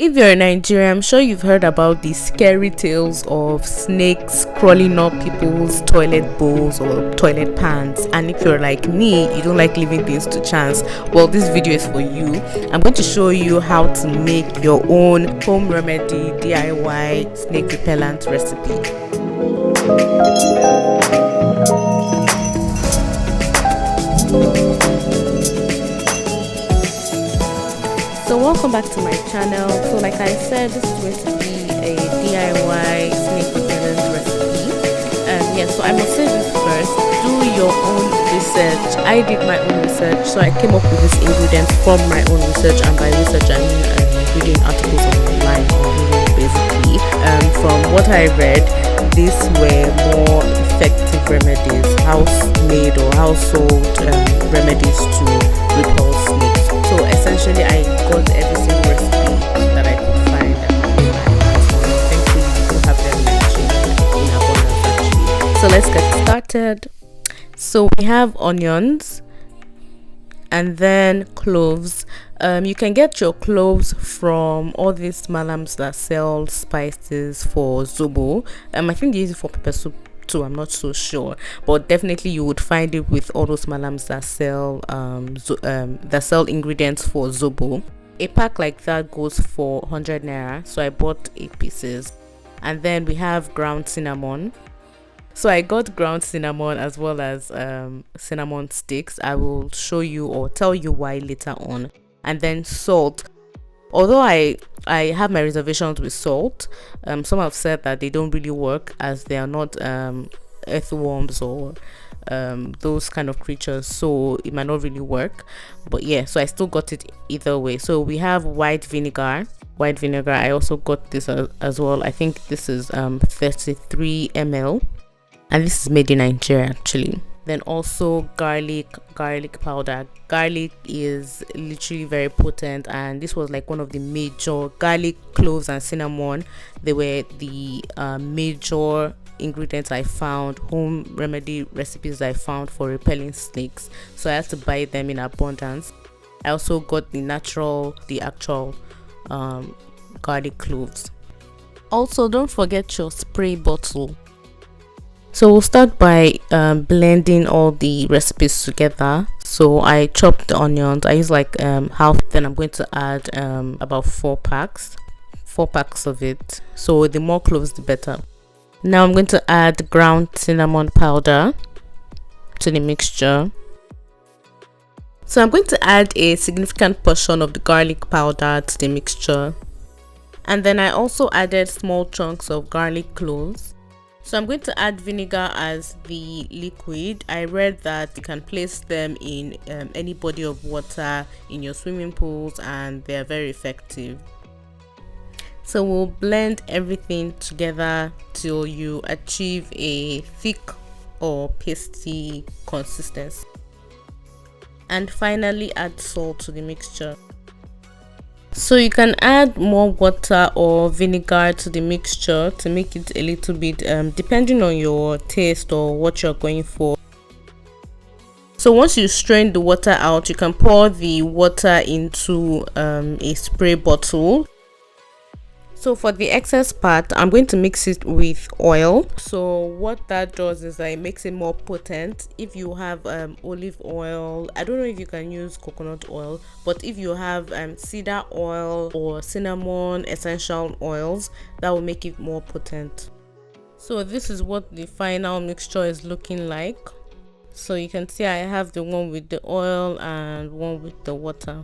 If you're in Nigeria, I'm sure you've heard about the scary tales of snakes crawling up people's toilet bowls or toilet pans. And if you're like me, you don't like leaving things to chance, well, this video is for you. I'm going to show you how to make your own home remedy DIY snake repellent recipe. So welcome back to my channel. So like I said, this is going to be a DIY snake repellent recipe. So I must say this first, do your own research. I did my own research, so I came up with this ingredient from my own research, and by research I mean reading articles online on Google basically. From what I read, these were more effective remedies, house-made or household remedies to repel snakes. So essentially I got every single recipe that I could find online. Thankfully we do have them in abundance actually. So let's get started. So we have onions and then cloves. You can get your cloves from all these malams that sell spices for zobo. I think they use it for pepper soup too, I'm not so sure, but definitely you would find it with all those malams that sell ingredients for zobo. A pack like that goes for 100 naira, so I bought 8 pieces. And then we have ground cinnamon. So I got ground cinnamon as well as cinnamon sticks. I will show you or tell you why later on. And then salt. Although I have my reservations with salt, some have said that they don't really work as they are not earthworms or those kind of creatures, so it might not really work. But yeah, so I still got it either way. So we have white vinegar. I also got this as well. I think this is 33 ml, and this is made in Nigeria actually. Then also garlic powder. Garlic is literally very potent, and this was like one of the major garlic, cloves and cinnamon. They were the major ingredients I found, home remedy recipes I found for repelling snakes, so I had to buy them in abundance. I also got the actual garlic cloves. Also, don't forget your spray bottle. So we'll start by blending all the recipes together. So I chopped the onions. I use like half. Then I'm going to add about 4 packs of it. So the more cloves the better. Now I'm going to add ground cinnamon powder to the mixture. So I'm going to add a significant portion of the garlic powder to the mixture, and then I also added small chunks of garlic cloves. So I'm going to add vinegar as the liquid. I read that you can place them in any body of water in your swimming pools, and they're very effective. So we'll blend everything together till you achieve a thick or pasty consistency. And finally add salt to the mixture. So you can add more water or vinegar to the mixture to make it a little bit depending on your taste or what you're going for. So once you strain the water out, you can pour the water into a spray bottle. So for the excess part, I'm going to mix it with oil. So what that does is that it makes it more potent. If you have olive oil, I don't know if you can use coconut oil, but if you have cedar oil or cinnamon essential oils, that will make it more potent. So this is what the final mixture is looking like. So you can see I have the one with the oil and one with the water.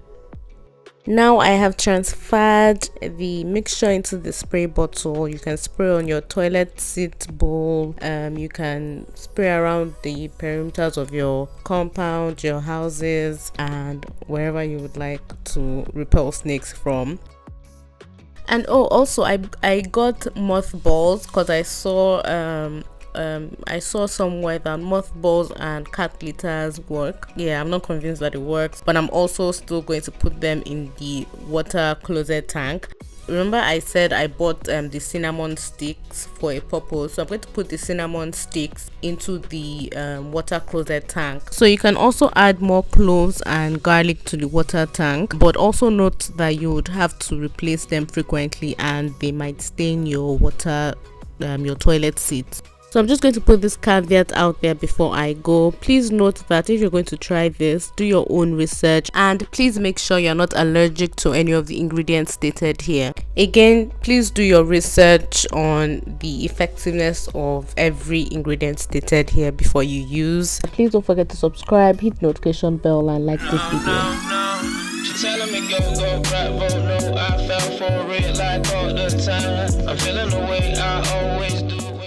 Now I have transferred the mixture into the spray bottle. You can spray on your toilet seat bowl. You can spray around the perimeters of your compound, your houses, and wherever you would like to repel snakes from. And also I got mothballs because I saw somewhere that mothballs and cat litters work. Yeah, I'm not convinced that it works, but I'm also still going to put them in the water closet tank. remember I said I bought the cinnamon sticks for a purpose, so I'm going to put the cinnamon sticks into the water closet tank. So you can also add more cloves and garlic to the water tank, but also note that you would have to replace them frequently and they might stain your water, your toilet seat. So I'm just going to put this caveat out there before I go. Please note that if you're going to try this, do your own research and please make sure you're not allergic to any of the ingredients stated here. Again, please do your research on the effectiveness of every ingredient stated here before you use. Please don't forget to subscribe, hit the notification bell and like this video. Telling me go right, vote no. I fell for it like all the time. I'm feeling the way I always